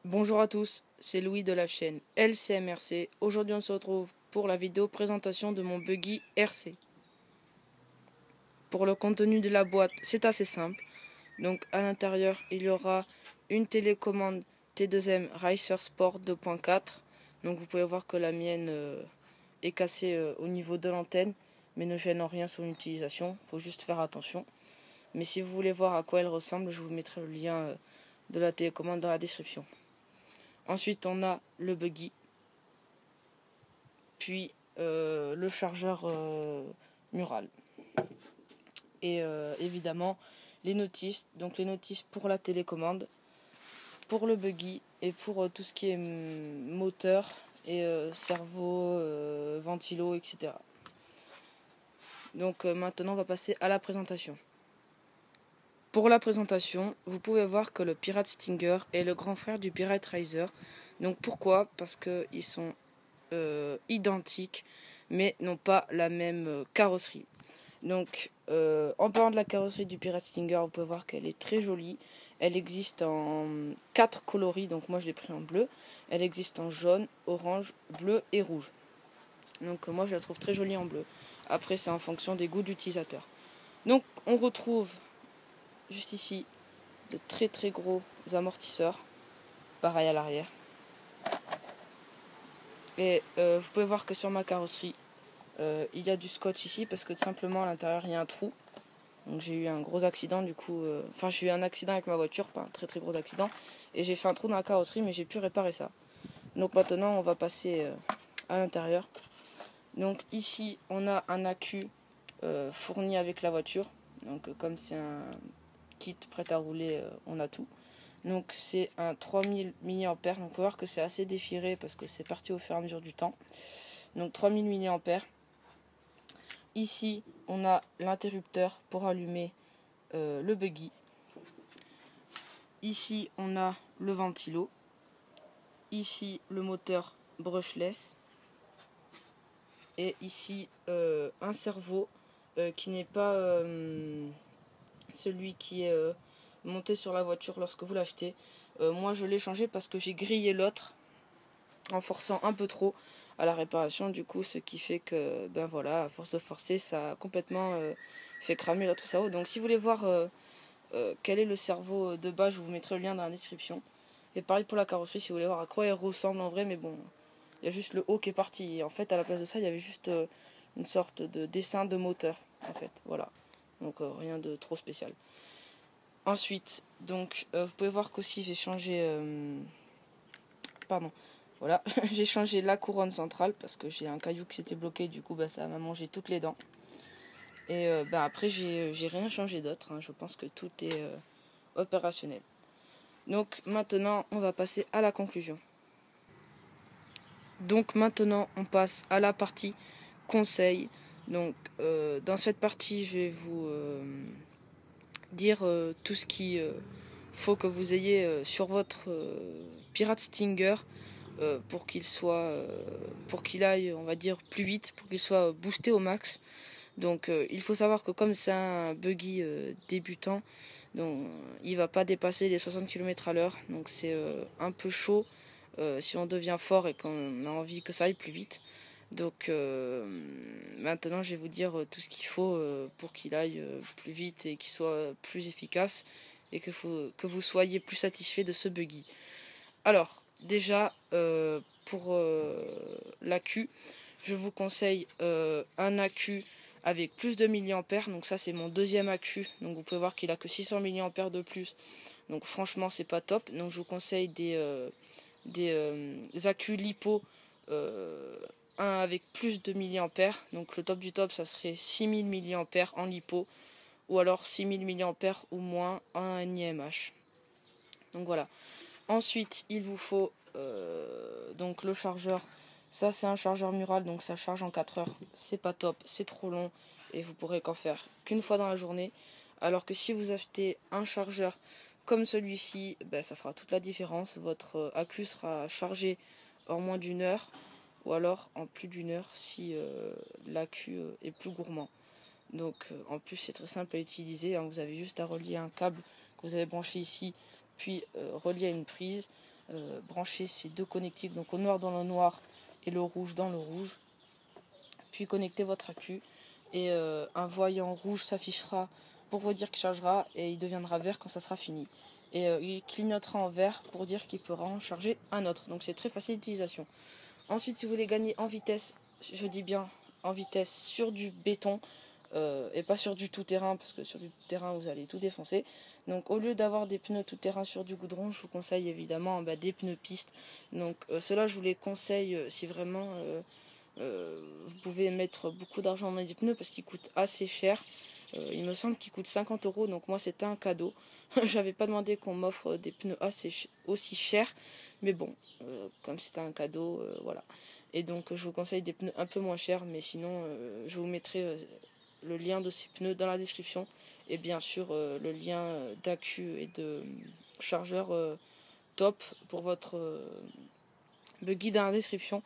Bonjour à tous, c'est Louis de la chaîne LCMRC. Aujourd'hui on se retrouve pour la vidéo présentation de mon buggy RC. Pour le contenu de la boîte, c'est assez simple. Donc à l'intérieur, il y aura une télécommande T2M Racer Sport 2.4. Donc vous pouvez voir que la mienne est cassée au niveau de l'antenne, mais ne gêne en rien son utilisation. Il faut juste faire attention. Mais si vous voulez voir à quoi elle ressemble, je vous mettrai le lien de la télécommande dans la description. Ensuite, on a le buggy, puis le chargeur mural. Et évidemment, les notices. Donc les notices pour la télécommande, pour le buggy et pour tout ce qui est moteur et servo, ventilo, etc. Donc maintenant, on va passer à la présentation. Pour la présentation, vous pouvez voir que le Pirate Stinger est le grand frère du Pirate Raiser. Donc pourquoi? Parce qu'ils sont identiques, mais n'ont pas la même carrosserie. Donc en parlant de la carrosserie du Pirate Stinger, vous pouvez voir qu'elle est très jolie. Elle existe en 4 coloris, donc moi je l'ai pris en bleu. Elle existe en jaune, orange, bleu et rouge. Donc moi je la trouve très jolie en bleu. Après c'est en fonction des goûts d'utilisateur. Donc on retrouve juste ici de très très gros amortisseurs, pareil à l'arrière. Et vous pouvez voir que sur ma carrosserie, il y a du scotch ici parce que tout simplement à l'intérieur il y a un trou. Donc j'ai eu un gros accident du coup, j'ai eu un accident avec ma voiture, pas un très très gros accident, et j'ai fait un trou dans la carrosserie mais j'ai pu réparer ça. Donc maintenant on va passer à l'intérieur. Donc ici on a un accu fourni avec la voiture. Donc comme c'est un kit prêt à rouler, on a tout. Donc c'est un 3000 mAh, donc on peut voir que c'est assez déchiré parce que c'est parti au fur et à mesure du temps. Donc 3000 mAh. Ici on a l'interrupteur pour allumer le buggy. Ici on a le ventilo. Ici le moteur brushless. Et ici un servo qui n'est pas celui qui est monté sur la voiture lorsque vous l'achetez. Moi je l'ai changé parce que j'ai grillé l'autre en forçant un peu trop à la réparation, du coup ce qui fait que ben voilà, à force de forcer ça a complètement fait cramer l'autre cerveau. Donc si vous voulez voir quel est le cerveau de base, je vous mettrai le lien dans la description. Et pareil pour la carrosserie, si vous voulez voir à quoi elle ressemble en vrai, mais bon, il y a juste le haut qui est parti. Et en fait à la place de ça il y avait juste une sorte de dessin de moteur en fait, voilà. Donc rien de trop spécial. Ensuite, donc vous pouvez voir qu'aussi j'ai changé voilà, j'ai changé la couronne centrale parce que j'ai un caillou qui s'était bloqué, du coup ça m'a mangé toutes les dents. Et après j'ai rien changé d'autre, hein. Je pense que tout est opérationnel. Donc maintenant on va passer à la conclusion. Donc maintenant on passe à la partie conseil. Donc dans cette partie je vais vous dire tout ce qu'il faut que vous ayez sur votre Pirate Stinger pour qu'il aille, on va dire, plus vite, pour qu'il soit boosté au max. Donc il faut savoir que comme c'est un buggy débutant, donc il va pas dépasser les 60 km/h, donc c'est un peu chaud si on devient fort et qu'on a envie que ça aille plus vite. Donc maintenant je vais vous dire tout ce qu'il faut pour qu'il aille plus vite et qu'il soit plus efficace et que vous soyez plus satisfait de ce buggy. Alors déjà pour l'accu, je vous conseille un accu avec plus de milliampères. Donc ça c'est mon deuxième accu. Donc vous pouvez voir qu'il a que 600 milliampères de plus. Donc franchement c'est pas top. Donc je vous conseille des accus lipo, un avec plus de milliampères. Donc le top du top ça serait 6000 milliampères en lipo ou alors 6000 milliampères ou moins en NiMH. Donc voilà. Ensuite il vous faut donc le chargeur. Ça c'est un chargeur mural, donc ça charge en 4 heures. C'est pas top, c'est trop long et vous pourrez qu'en faire qu'une fois dans la journée. Alors que si vous achetez un chargeur comme celui-ci, ça fera toute la différence. Votre accu sera chargé en moins d'une heure ou alors en plus d'une heure si l'accu est plus gourmand. Donc en plus c'est très simple à utiliser, hein. Vous avez juste à relier un câble que vous avez branché ici, puis relié à une prise. brancher ces deux connectiques, donc au noir dans le noir et le rouge dans le rouge. Puis connectez votre accu et un voyant rouge s'affichera pour vous dire qu'il chargera et il deviendra vert quand ça sera fini. Et il clignotera en vert pour dire qu'il pourra en charger un autre. Donc c'est très facile d'utilisation. Ensuite, si vous voulez gagner en vitesse, je dis bien en vitesse sur du béton et pas sur du tout-terrain, parce que sur du terrain vous allez tout défoncer. Donc au lieu d'avoir des pneus tout-terrain sur du goudron, je vous conseille évidemment des pneus piste. Donc ceux-là, je vous les conseille si vraiment vous pouvez mettre beaucoup d'argent dans des pneus parce qu'ils coûtent assez cher. Il me semble qu'ils coûtent 50 euros, donc moi c'était un cadeau. J'avais pas demandé qu'on m'offre des pneus aussi chers, mais bon, comme c'était un cadeau, voilà. Et donc je vous conseille des pneus un peu moins chers, mais sinon je vous mettrai le lien de ces pneus dans la description et bien sûr le lien d'accu et de chargeur top pour votre buggy dans la description.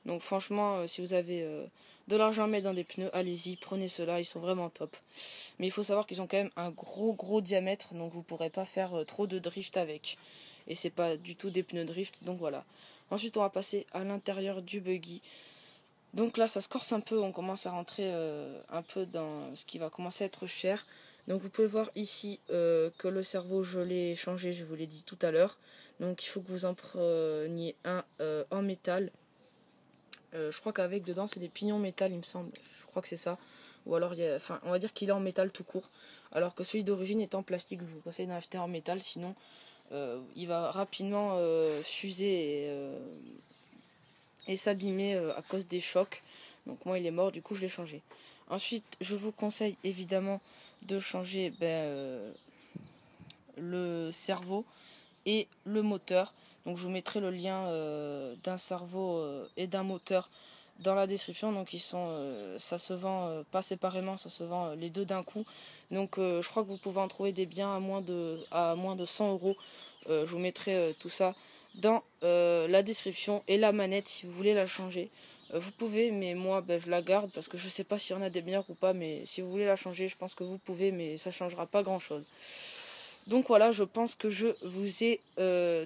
Donc franchement, si vous avez de l'argent à mettre dans des pneus, allez-y, prenez ceux-là, ils sont vraiment top. Mais il faut savoir qu'ils ont quand même un gros diamètre, donc vous ne pourrez pas faire trop de drift avec. Et c'est pas du tout des pneus drift, donc voilà. Ensuite, on va passer à l'intérieur du buggy. Donc là, ça se corse un peu, on commence à rentrer un peu dans ce qui va commencer à être cher. Donc vous pouvez voir ici que le cerveau, je l'ai changé, je vous l'ai dit tout à l'heure. Donc il faut que vous en preniez un en métal. Je crois qu'avec dedans c'est des pignons métal, il me semble. Je crois que c'est ça. Ou alors on va dire qu'il est en métal tout court. Alors que celui d'origine est en plastique. Je vous conseille d'en acheter en métal, sinon il va rapidement s'user et s'abîmer à cause des chocs. Donc moi il est mort, du coup je l'ai changé. Ensuite je vous conseille évidemment de changer le cerveau et le moteur. Donc je vous mettrai le lien d'un cerveau et d'un moteur dans la description. Donc ça se vend pas séparément, ça se vend les deux d'un coup. Donc je crois que vous pouvez en trouver des biens à moins de 100 euros. Je vous mettrai tout ça dans la description. Et la manette, si vous voulez la changer, vous pouvez, mais moi je la garde parce que je sais pas s'il y en a des meilleures ou pas. Mais si vous voulez la changer, je pense que vous pouvez, mais ça changera pas grand chose. Donc voilà, je pense que je vous ai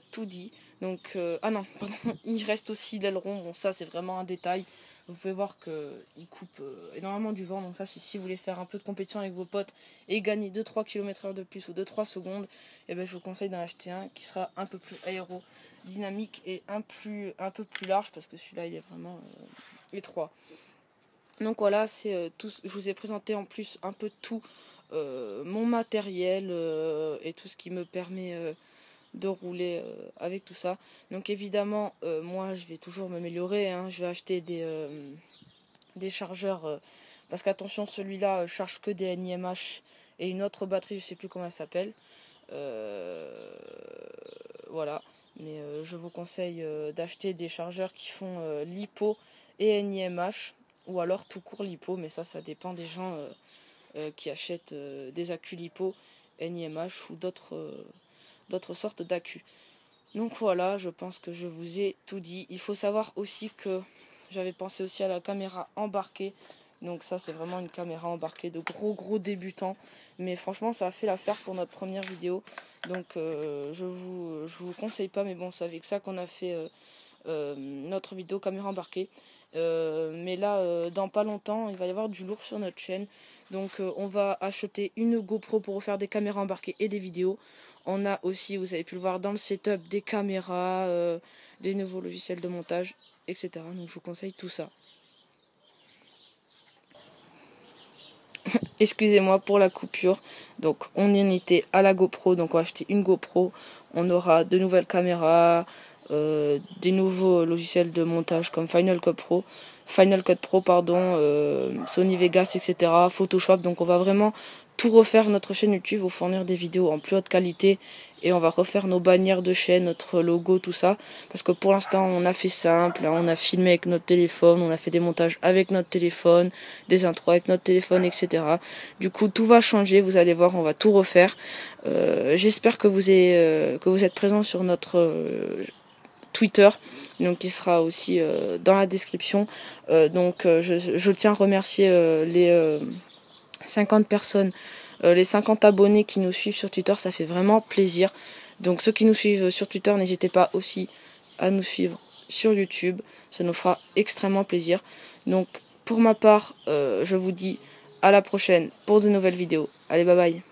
tout dit. Donc, ah non, pardon, il reste aussi l'aileron. Bon, ça c'est vraiment un détail. Vous pouvez voir qu'il coupe énormément du vent. Donc ça, si vous voulez faire un peu de compétition avec vos potes et gagner 2-3 km/h de plus ou 2-3 secondes, eh ben, je vous conseille d'en acheter un qui sera un peu plus aérodynamique et un peu plus large parce que celui-là, il est vraiment étroit. Donc voilà, c'est tout. Je vous ai présenté en plus un peu tout mon matériel et tout ce qui me permet de rouler avec tout ça. Donc évidemment, moi je vais toujours m'améliorer, hein. Je vais acheter des chargeurs parce qu'attention, celui-là charge que des NiMH et une autre batterie, je sais plus comment elle s'appelle. Voilà, mais je vous conseille d'acheter des chargeurs qui font LiPo et NiMH ou alors tout court LiPo, mais ça dépend des gens qui achètent des accus LiPo, NiMH ou d'autres sortes d'accus. Donc voilà, je pense que je vous ai tout dit. Il faut savoir aussi que j'avais pensé aussi à la caméra embarquée. Donc ça, c'est vraiment une caméra embarquée de gros débutants. Mais franchement, ça a fait l'affaire pour notre première vidéo. Donc je vous conseille pas, mais bon, c'est avec ça qu'on a fait notre vidéo caméra embarquée. Mais là, dans pas longtemps, il va y avoir du lourd sur notre chaîne. Donc on va acheter une GoPro pour faire des caméras embarquées et des vidéos. On a aussi, vous avez pu le voir dans le setup, des caméras, des nouveaux logiciels de montage, etc. Donc je vous conseille tout ça. Excusez-moi pour la coupure. Donc on en était à la GoPro, donc on va acheter une GoPro. On aura de nouvelles caméras, des nouveaux logiciels de montage comme Final Cut Pro, Sony Vegas, etc. Photoshop. Donc on va vraiment tout refaire notre chaîne YouTube, vous fournir des vidéos en plus haute qualité et on va refaire nos bannières de chaîne, notre logo, tout ça. Parce que pour l'instant on a fait simple, on a filmé avec notre téléphone, on a fait des montages avec notre téléphone, des intros avec notre téléphone, etc. Du coup tout va changer, vous allez voir, on va tout refaire. J'espère que vous êtes présents sur notre Twitter, donc qui sera aussi dans la description. Je tiens à remercier les 50 personnes, les 50 abonnés qui nous suivent sur Twitter, ça fait vraiment plaisir. Donc ceux qui nous suivent sur Twitter, n'hésitez pas aussi à nous suivre sur YouTube. Ça nous fera extrêmement plaisir. Donc pour ma part, je vous dis à la prochaine pour de nouvelles vidéos. Allez, bye bye.